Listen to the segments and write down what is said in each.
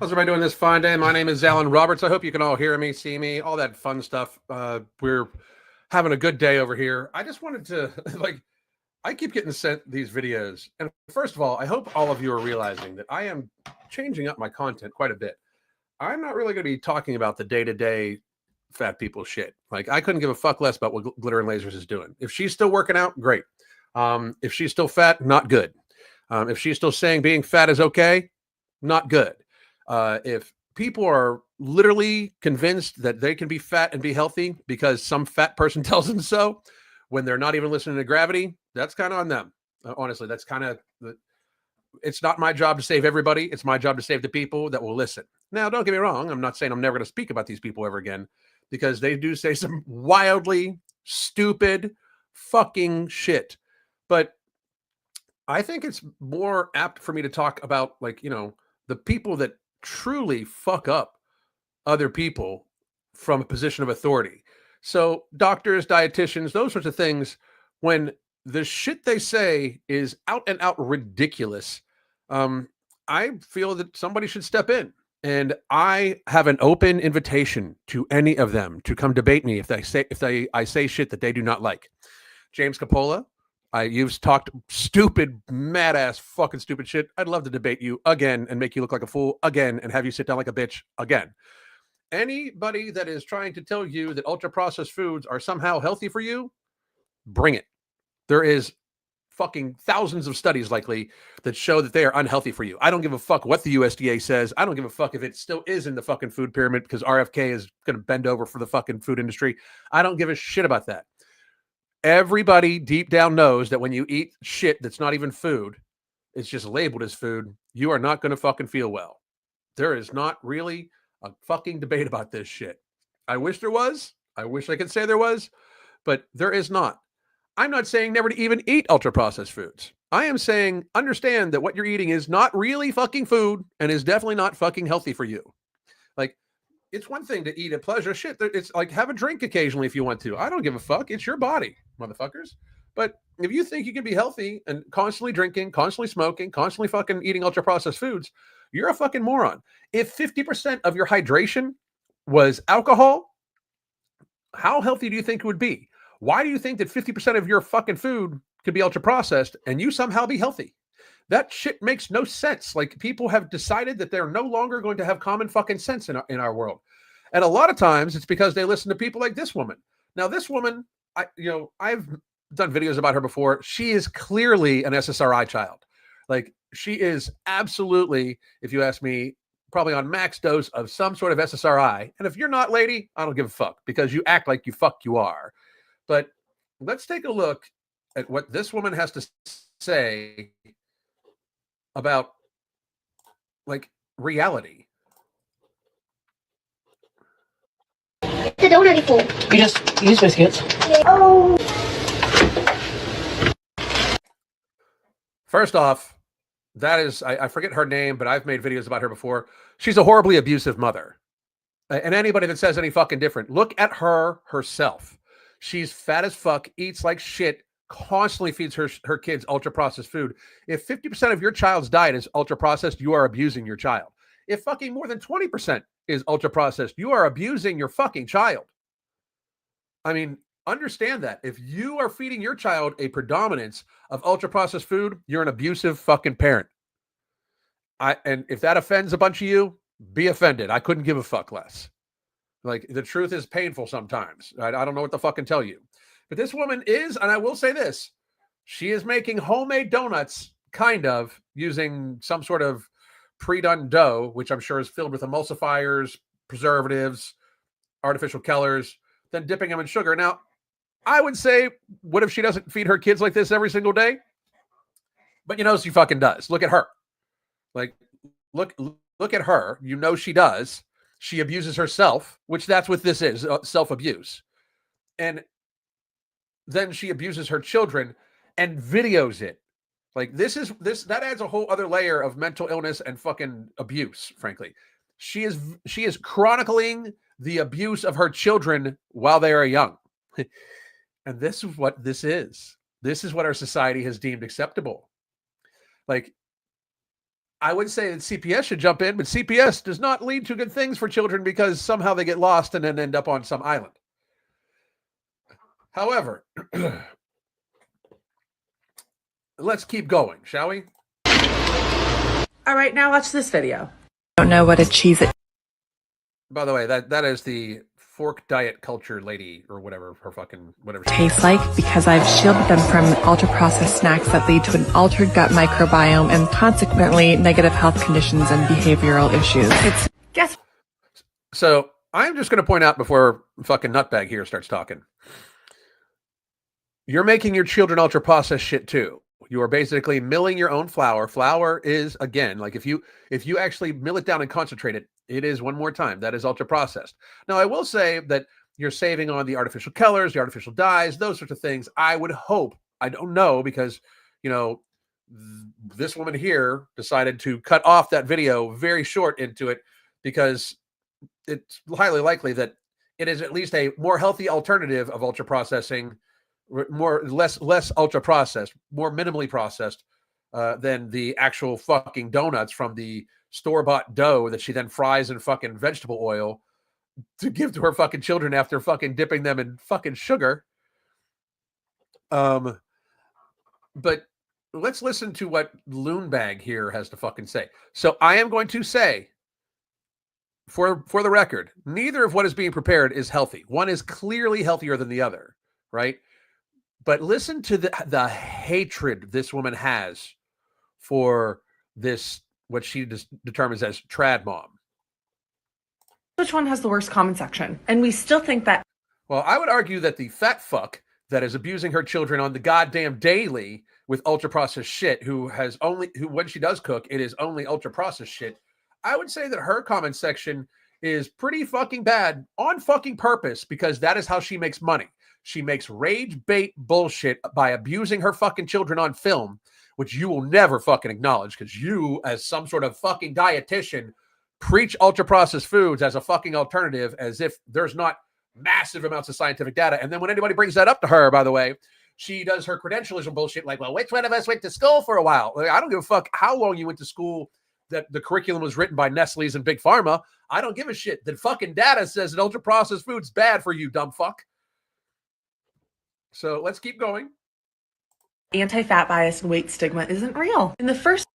How's everybody doing this fine day? My name is Alan Roberts. I hope you can all hear me, see me, all that fun stuff. We're having a good day over here. I just wanted to, I keep getting sent these videos. And first of all, I hope all of you are realizing that I am changing up my content quite a bit. I'm not really going to be talking about the day-to-day fat people shit. Like, I couldn't give a fuck less about what Glitter and Lasers is doing. If she's still working out, great. If she's still fat, not good. If she's still saying being fat is okay, not good. If people are literally convinced that they can be fat and be healthy because some fat person tells them so, when they're not even listening to gravity, that's kind of on them. Honestly, that's kind of, it's not my job to save everybody. It's my job to save the people that will listen. Now, don't get me wrong. I'm not saying I'm never going to speak about these people ever again, because they do say some wildly stupid fucking shit. But I think it's more apt for me to talk about, the people that truly fuck up other people from a position of authority. So doctors, dietitians, those sorts of things, when the shit they say is out and out ridiculous, I feel that somebody should step in. And I have an open invitation to any of them to come debate me if I say shit that they do not like. James Capola, you've talked stupid, mad ass, fucking stupid shit. I'd love to debate you again and make you look like a fool again and have you sit down like a bitch again. Anybody that is trying to tell you that ultra processed foods are somehow healthy for you, bring it. There is fucking thousands of studies likely that show that they are unhealthy for you. I don't give a fuck what the USDA says. I don't give a fuck if it still is in the fucking food pyramid because RFK is going to bend over for the fucking food industry. I don't give a shit about that. Everybody deep down knows that when you eat shit that's not even food, it's just labeled as food, you are not going to fucking feel well. There is not really a fucking debate about this shit. I wish there was. I wish I could say there was, but there is not. I'm not saying never to even eat ultra processed foods. I am saying understand that what you're eating is not really fucking food and is definitely not fucking healthy for you. Like, it's one thing to eat at pleasure. Shit, it's like have a drink occasionally if you want to. I don't give a fuck. It's your body, motherfuckers. But if you think you can be healthy and constantly drinking, constantly smoking, constantly fucking eating ultra processed foods, you're a fucking moron. If 50% of your hydration was alcohol, how healthy do you think it would be? Why do you think that 50% of your fucking food could be ultra processed and you somehow be healthy? That shit makes no sense. Like, people have decided that they're no longer going to have common fucking sense in our world. And a lot of times it's because they listen to people like this woman. Now, this woman, I've done videos about her before. She is clearly an SSRI child. Like, she is absolutely, if you ask me, probably on max dose of some sort of SSRI. And if you're not, lady, I don't give a fuck because you act like you are. But let's take a look at what this woman has to say about, like, reality. The donut before. You just use biscuits. Oh. First off, that is, I forget her name, but I've made videos about her before. She's a horribly abusive mother. And anybody that says any fucking different, look at her herself. She's fat as fuck, eats like shit, constantly feeds her kids ultra processed food. If 50% of your child's diet is ultra processed, you are abusing your child. If fucking more than 20% is ultra processed, you are abusing your fucking child. I mean, understand that. If you are feeding your child a predominance of ultra processed food, you're an abusive fucking parent. And if that offends a bunch of you, be offended. I couldn't give a fuck less. Like, the truth is painful sometimes. I don't know what to fucking tell you. But this woman is, and I will say this, she is making homemade donuts, kind of, using some sort of pre-done dough, which I'm sure is filled with emulsifiers, preservatives, artificial colors, then dipping them in sugar. Now, I would say, what if she doesn't feed her kids like this every single day? But she fucking does. Look at her. Like, look at her. She does. She abuses herself, which that's what this is, self-abuse. And then she abuses her children and videos it. Like, that adds a whole other layer of mental illness and fucking abuse, frankly. She is chronicling the abuse of her children while they are young. And this is what this is. This is what our society has deemed acceptable. Like, I would say that CPS should jump in, but CPS does not lead to good things for children because somehow they get lost and then end up on some island. However, let's keep going, shall we? All right, now watch this video. Don't know what a Cheez-It By the way, that is the Fork.Diet.Culture lady or whatever her fucking whatever tastes like because I've shielded them from ultra-processed snacks that lead to an altered gut microbiome and consequently negative health conditions and behavioral issues. Guess. So I'm just going to point out before fucking nutbag here starts talking. You're making your children ultra processed shit too. You are basically milling your own flour. Flour is, again, like if you actually mill it down and concentrate it, it is, one more time, that is ultra processed. Now, I will say that you're saving on the artificial colors, the artificial dyes, those sorts of things. I would hope, I don't know, because, this woman here decided to cut off that video very short into it because it's highly likely that it is at least a more healthy alternative of ultra processing, less ultra processed, more minimally processed than the actual fucking donuts from the store-bought dough that she then fries in fucking vegetable oil to give to her fucking children after fucking dipping them in fucking sugar. But let's listen to what Loonbag here has to fucking say. So I am going to say, for the record, neither of what is being prepared is healthy. One is clearly healthier than the other, right? But listen to the hatred this woman has for this, what she determines as trad mom. Which one has the worst comment section? And we still think that. Well, I would argue that the fat fuck that is abusing her children on the goddamn daily with ultra processed shit, who when she does cook, it is only ultra processed shit. I would say that her comment section is pretty fucking bad on fucking purpose because that is how she makes money. She makes rage bait bullshit by abusing her fucking children on film, which you will never fucking acknowledge because you, as some sort of fucking dietitian, preach ultra processed foods as a fucking alternative as if there's not massive amounts of scientific data. And then when anybody brings that up to her, by the way, she does her credentialism bullshit like, well, which one of us went to school for a while? Like, I don't give a fuck how long you went to school, that the curriculum was written by Nestle's and Big Pharma. I don't give a shit. The fucking data says that ultra processed food's bad for you, dumb fuck. So let's keep going. Anti-fat bias and weight stigma isn't real. In the first,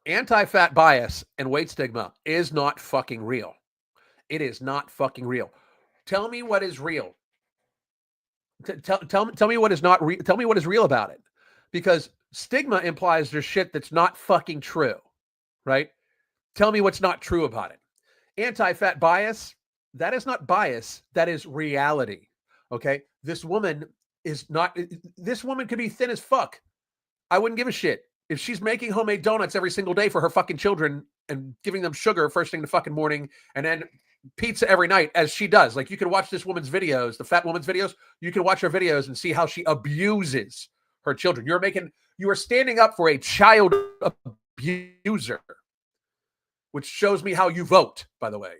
anti-fat bias and weight stigma is not fucking real. It is not fucking real. Tell me what is real. Tell me what is not real. Tell me what is real about it. Because stigma implies there's shit that's not fucking true, right? Tell me what's not true about it. Anti-fat bias, that is not bias. That is reality. Okay? This woman could be thin as fuck. I wouldn't give a shit. If she's making homemade donuts every single day for her fucking children and giving them sugar first thing in the fucking morning and then pizza every night, as she does. Like, you can watch this woman's videos, the fat woman's videos. You can watch her videos and see how she abuses her children. You are standing up for a child abuser, which shows me how you vote, by the way.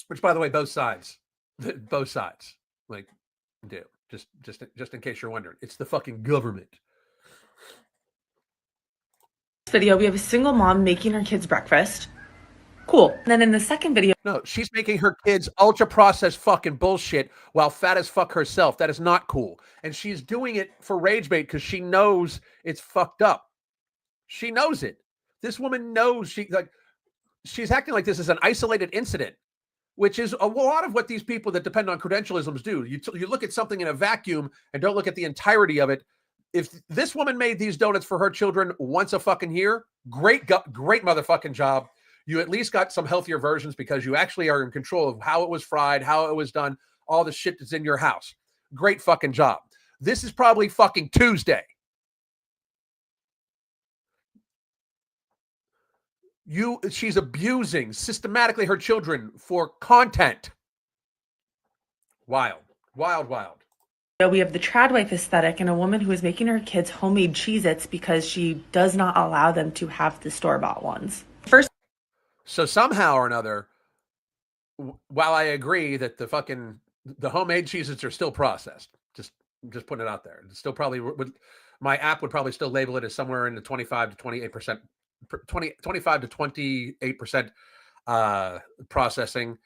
Which, by the way, both sides, like, do. Just in case you're wondering. It's the fucking government. video, we have a single mom making her kids breakfast. Cool. And then in the second video, no, she's making her kids ultra processed fucking bullshit while fat as fuck herself. That is not cool. And she's doing it for rage bait because she knows it's fucked up. She knows it. This woman knows she's acting like this is an isolated incident, which is a lot of what these people that depend on credentialisms do. You look at something in a vacuum and don't look at the entirety of it. If this woman made these donuts for her children once a fucking year, great motherfucking job. You at least got some healthier versions because you actually are in control of how it was fried, how it was done, all the shit that's in your house. Great fucking job. This is probably fucking Tuesday. She's abusing systematically her children for content. Wild. we have the trad wife aesthetic and a woman who is making her kids homemade Cheez-Its because she does not allow them to have the store-bought ones. So somehow or another, while I agree that the homemade Cheez-Its are still processed, just putting it out there. It's still probably my app would probably still label it as somewhere in the 25 to 28% 25 to 28% processing,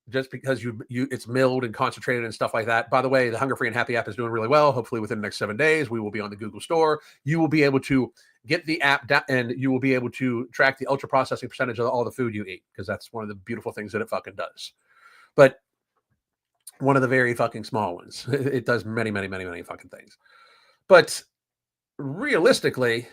just because you it's milled and concentrated and stuff like that. By the way, the Hunger Free and Happy app is doing really well. Hopefully within the next 7 days, we will be on the Google Store. You will be able to get the app and you will be able to track the ultra processing percentage of all the food you eat, because that's one of the beautiful things that it fucking does. But one of the very fucking small ones. It does many, many, many, many fucking things. But realistically,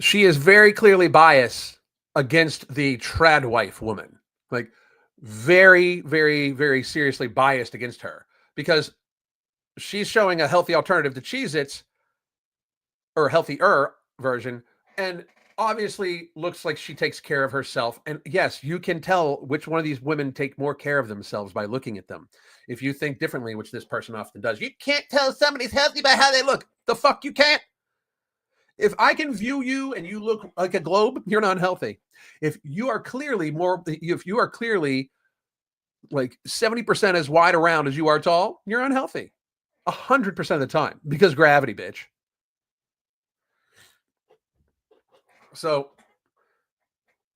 she is very clearly biased against the trad wife woman. Like, very, very, very seriously biased against her, because she's showing a healthy alternative to Cheez-Its, or healthier version, and obviously looks like she takes care of herself. And yes, you can tell which one of these women take more care of themselves by looking at them. If you think differently, which this person often does, you can't tell somebody's healthy by how they look. The fuck you can't. If I can view you and you look like a globe, you're not healthy. If you are clearly like 70% as wide around as you are tall, you're unhealthy 100% of the time, because gravity, bitch. So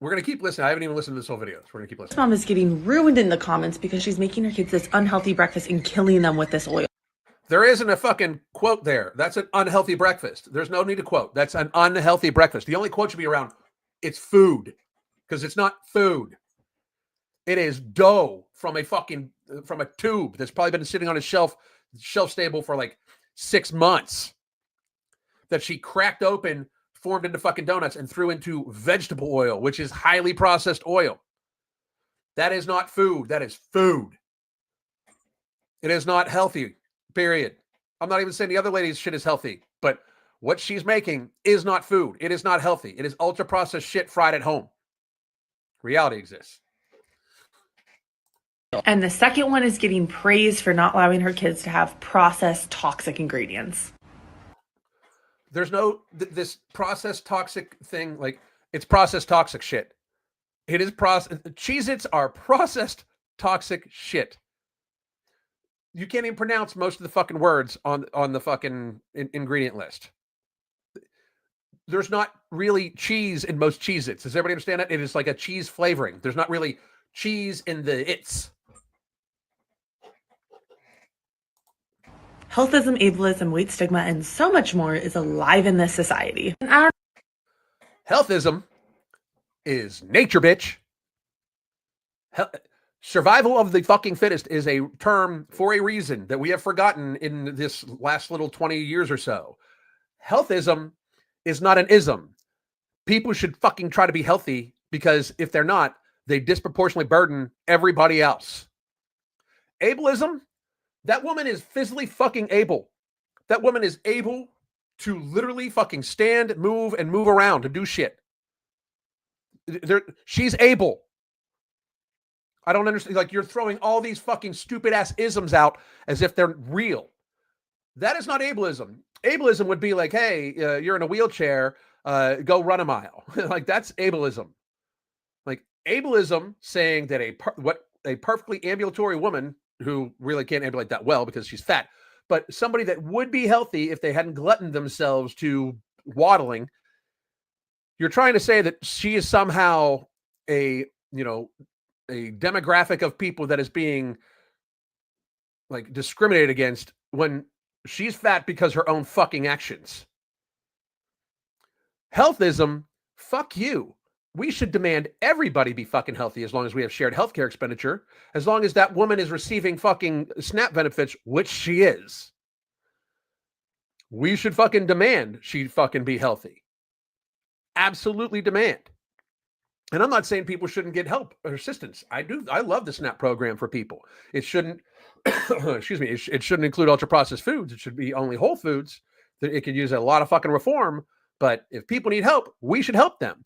we're going to keep listening. I haven't even listened to this whole video, so we're going to keep listening. Mom is getting ruined in the comments because she's making her kids this unhealthy breakfast and killing them with this oil. There isn't a fucking quote there. That's an unhealthy breakfast. There's no need to quote. That's an unhealthy breakfast. The only quote should be around, it's food, because it's not food. It is dough from a tube that's probably been sitting on a shelf stable for like 6 months, that she cracked open, formed into fucking donuts, and threw into vegetable oil, which is highly processed oil. That is not food. That is food. It is not healthy, period. I'm not even saying the other lady's shit is healthy, but what she's making is not food. It is not healthy. It is ultra processed shit fried at home. Reality exists. And the second one is getting praised for not allowing her kids to have processed toxic ingredients. There's no, this processed toxic thing, like, it's processed toxic shit. It is processed. Cheez-Its are processed toxic shit. You can't even pronounce most of the fucking words on the fucking ingredient list. There's not really cheese in most Cheez-Its. Does everybody understand that? It is like a cheese flavoring. There's not really cheese in the its. Healthism, ableism, weight stigma, and so much more is alive in this society. Healthism is nature, bitch. Survival of the fucking fittest is a term for a reason that we have forgotten in this last little 20 years or so. Healthism is not an ism. People should fucking try to be healthy, because if they're not, they disproportionately burden everybody else. Ableism, that woman is physically fucking able. That woman is able to literally fucking stand, move, and move around to do shit. She's able. I don't understand. Like, you're throwing all these fucking stupid ass isms out as if they're real. That is not ableism. Ableism would be like, hey, you're in a wheelchair, go run a mile. Like, that's ableism. Like, ableism saying that a perfectly ambulatory woman, who really can't ambulate that well because she's fat, but somebody that would be healthy if they hadn't gluttoned themselves to waddling, you're trying to say that she is somehow a demographic of people that is being like discriminated against, when she's fat because her own fucking actions. Healthism, fuck you. We should demand everybody be fucking healthy, as long as we have shared healthcare expenditure, as long as that woman is receiving fucking SNAP benefits, which she is. We should fucking demand she fucking be healthy. Absolutely demand. And I'm not saying people shouldn't get help or assistance. I do. I love the SNAP program for people. It shouldn't, excuse me, it shouldn't include ultra processed foods. It should be only whole foods. It could use a lot of fucking reform. But if people need help, we should help them.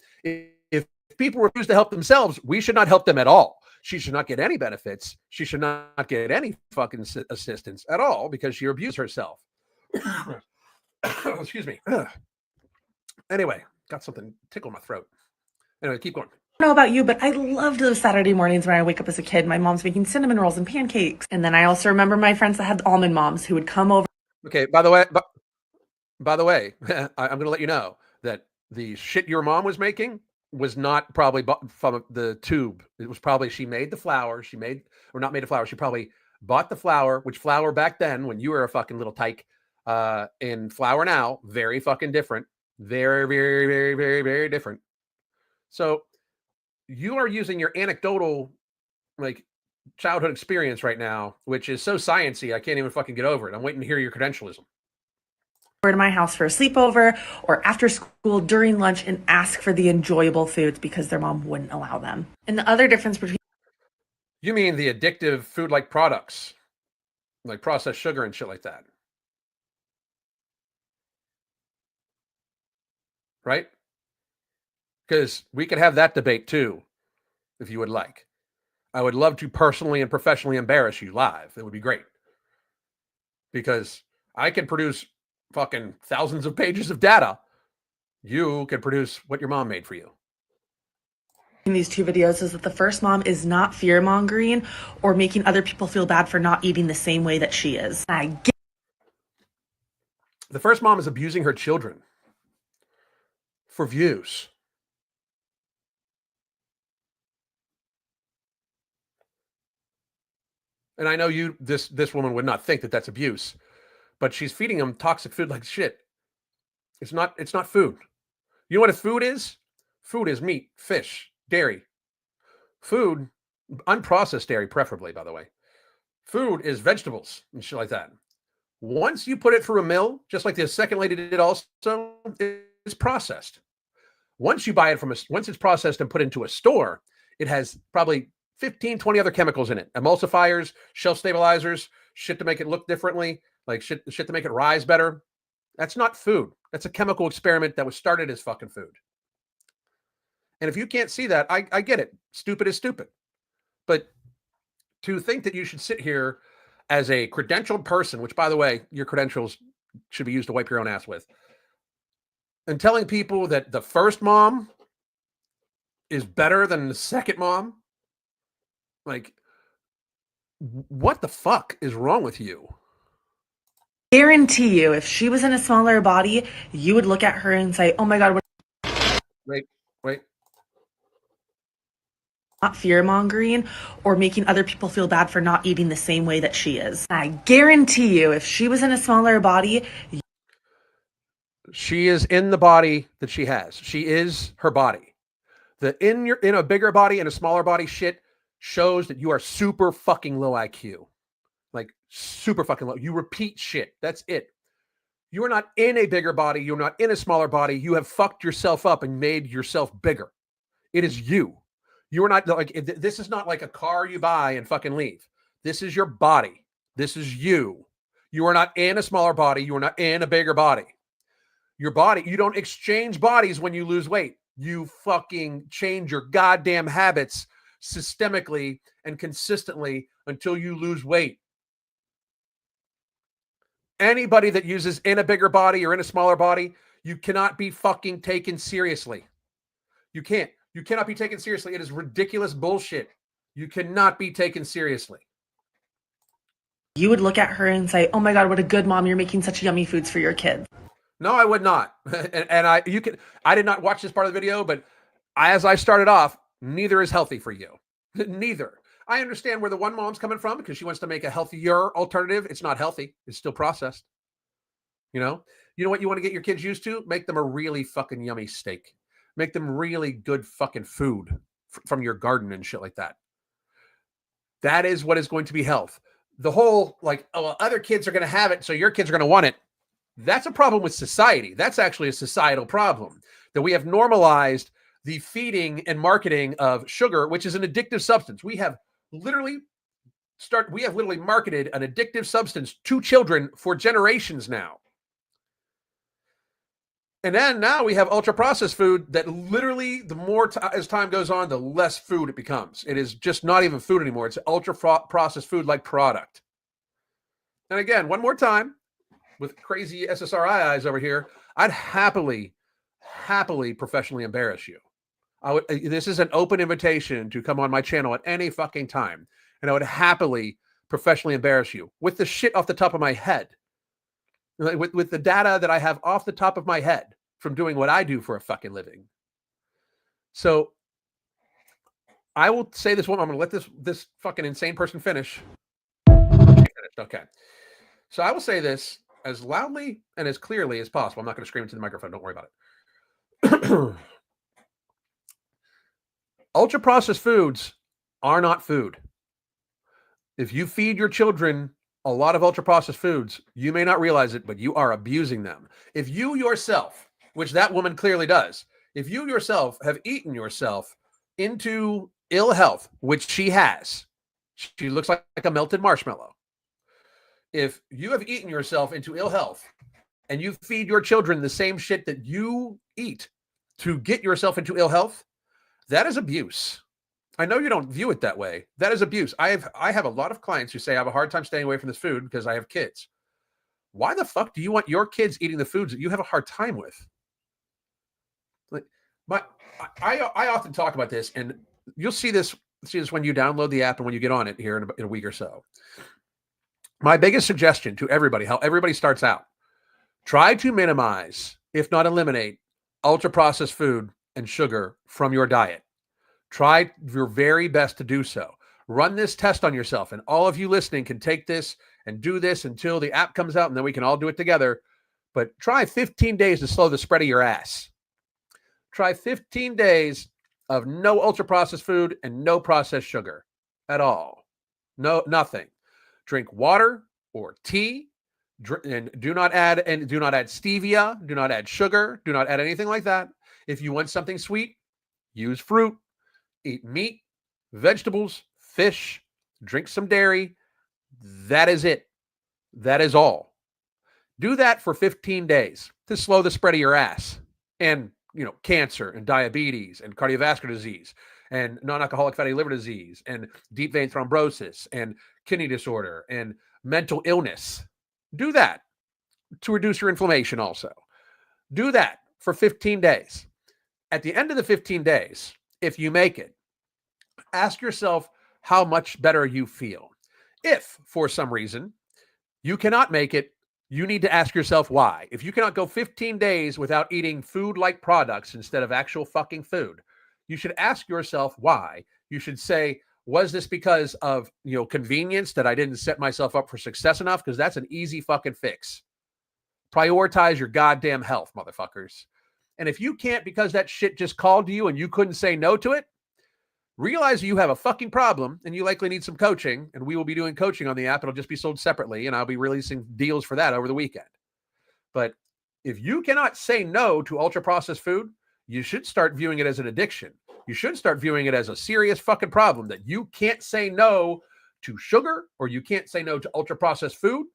If people refuse to help themselves, we should not help them at all. She should not get any benefits. She should not get any fucking assistance at all, because she abused herself. Excuse me. Anyway, got something tickle my throat. Anyway, keep going. I don't know about you, but I loved those Saturday mornings when I wake up as a kid. My mom's making cinnamon rolls and pancakes. And then I also remember my friends that had almond moms who would come over. Okay, by the way, By the way, I'm going to let you know that the shit your mom was making was not probably bought from the tube. It was probably she made the flour. She made, or not made the flour. She probably bought the flour, which flour back then, when you were a fucking little tyke, and flour now, very fucking different. Very, very, very, very, very different. So you are using your anecdotal, like, childhood experience right now, which is so sciencey, I can't even fucking get over it. I'm waiting to hear your credentialism. To my house for a sleepover or after school during lunch and ask for the enjoyable foods because their mom wouldn't allow them. And the other difference between You mean the addictive food-like products, like processed sugar and shit like that, right? Because we could have that debate too, if you would like. I would love to personally and professionally embarrass you live. It would be great. Because I can produce fucking thousands of pages of data. You can produce what your mom made for you. these two videos is that the first mom is not fear-mongering or making other people feel bad for not eating the same way that she is. The first mom is abusing her children for views. And I know you, this woman would not think that that's abuse, but she's feeding them toxic food like shit. It's not food. You know what a food is? Food is meat, fish, dairy. Food, unprocessed dairy, preferably, by the way. Food is vegetables and shit like that. Once you put it through a mill, just like the second lady did also, it's processed. Once you buy it once it's processed and put into a store, it has probably 15, 20 other chemicals in it. Emulsifiers, shelf stabilizers, shit to make it look differently, like shit to make it rise better. That's not food. That's a chemical experiment that was started as fucking food. And if you can't see that, I get it. Stupid is stupid. But to think that you should sit here as a credentialed person, which, by the way, your credentials should be used to wipe your own ass with, and telling people that the first mom is better than the second mom, like, what the fuck is wrong with you? Guarantee you, if she was in a smaller body, you would look at her and say, oh my God, what? Wait. Not fear-mongering or making other people feel bad for not eating the same way that she is. I guarantee you, if she was in a smaller body, she is in the body that she has. She is her body. The in a bigger body and a smaller body shit shows that you are super fucking low IQ. Like, super fucking low. You repeat shit. That's it. You are not in a bigger body. You're not in a smaller body. You have fucked yourself up and made yourself bigger. It is you. You are not like, this is not like a car you buy and fucking leave. This is your body. This is you. You are not in a smaller body. You are not in a bigger body. Your body, you don't exchange bodies when you lose weight. You fucking change your goddamn habits systemically and consistently until you lose weight. Anybody that uses in a bigger body or in a smaller body, you cannot be fucking taken seriously. You can't. You cannot be taken seriously. It is ridiculous bullshit. You cannot be taken seriously. you would look at her and say, oh my God, what a good mom. You're making such yummy foods for your kids. No, I would not. And I did not watch this part of the video, but as I started off, neither is healthy for you. Neither. I understand where the one mom's coming from because she wants to make a healthier alternative. It's not healthy. It's still processed. You know what you want to get your kids used to? Make them a really fucking yummy steak. Make them really good fucking food from your garden and shit like that. That is what is going to be health. The whole, like, oh, well, other kids are going to have it, so your kids are going to want it. That's a problem with society. That's actually a societal problem, that we have normalized the feeding and marketing of sugar, which is an addictive substance. We have literally marketed an addictive substance to children for generations now. And then now we have ultra processed food that literally, the more as time goes on, the less food it becomes. It is just not even food anymore. It's ultra processed food like product. And again, one more time, with crazy SSRI eyes over here, I'd happily professionally embarrass you. This is an open invitation to come on my channel at any fucking time. And I would happily professionally embarrass you with the shit off the top of my head. with the data that I have off the top of my head from doing what I do for a fucking living. So I will say this one. I'm going to let this fucking insane person finish. Okay. So I will say this as loudly and as clearly as possible. I'm not going to scream into the microphone. Don't worry about it. Ultra processed foods are not food. If you feed your children a lot of ultra processed foods, you may not realize it, but you are abusing them. If you yourself, which that woman clearly does, if you yourself have eaten yourself into ill health, which she has, she looks like a melted marshmallow. If you have eaten yourself into ill health and you feed your children the same shit that you eat to get yourself into ill health, that is abuse. I know you don't view it that way. That is abuse. I have a lot of clients who say I have a hard time staying away from this food because I have kids. Why the fuck do you want your kids eating the foods that you have a hard time with? Like I often talk about this, and you'll see this when you download the app and when you get on it here in a week or so. My biggest suggestion to everybody, how everybody starts out, try to minimize, if not eliminate, ultra processed food and sugar from your diet. Try your very best to do so. Run this test on yourself, and all of you listening can take this and do this until the app comes out, and then we can all do it together. But try 15 days to slow the spread of your ass. Try 15 days of no ultra-processed food and no processed sugar at all. No, nothing. Drink water or tea, and do not add stevia, do not add sugar, do not add anything like that. If you want something sweet, use fruit. Eat meat, vegetables, fish, drink some dairy. That is it. That is all. Do that for 15 days to slow the spread of your ass and, cancer and diabetes and cardiovascular disease and non-alcoholic fatty liver disease and deep vein thrombosis and kidney disorder and mental illness. Do that to reduce your inflammation also. Do that for 15 days. At the end of the 15 days, if you make it, ask yourself how much better you feel. If, for some reason, you cannot make it, you need to ask yourself why. If you cannot go 15 days without eating food-like products instead of actual fucking food, you should ask yourself why. You should say, was this because of, convenience, that I didn't set myself up for success enough? Because that's an easy fucking fix. Prioritize your goddamn health, motherfuckers. And if you can't because that shit just called to you and you couldn't say no to it, realize you have a fucking problem and you likely need some coaching, and we will be doing coaching on the app. It'll just be sold separately, and I'll be releasing deals for that over the weekend. But if you cannot say no to ultra-processed food, you should start viewing it as an addiction. You should start viewing it as a serious fucking problem that you can't say no to sugar or you can't say no to ultra-processed food.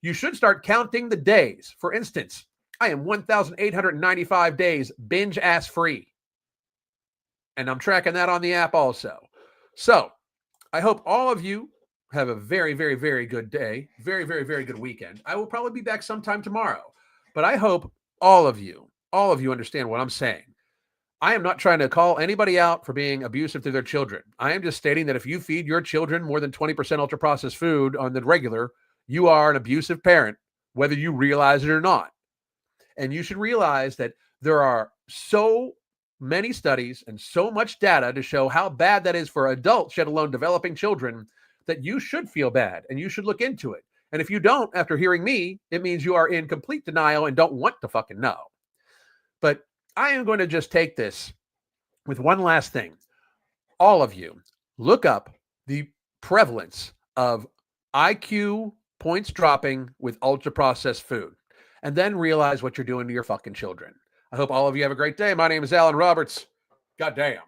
You should start counting the days. For instance, I am 1,895 days binge-ass free. And I'm tracking that on the app also. So I hope all of you have a very, very, very good day. Very, very, very good weekend. I will probably be back sometime tomorrow. But I hope all of you understand what I'm saying. I am not trying to call anybody out for being abusive to their children. I am just stating that if you feed your children more than 20% ultra-processed food on the regular, you are an abusive parent, whether you realize it or not. And you should realize that there are so many studies and so much data to show how bad that is for adults, let alone developing children, that you should feel bad and you should look into it. And if you don't, after hearing me, it means you are in complete denial and don't want to fucking know. But I am going to just take this with one last thing. All of you, look up the prevalence of IQ points dropping with ultra-processed food, and then realize what you're doing to your fucking children. I hope all of you have a great day. My name is Alan Roberts. God damn.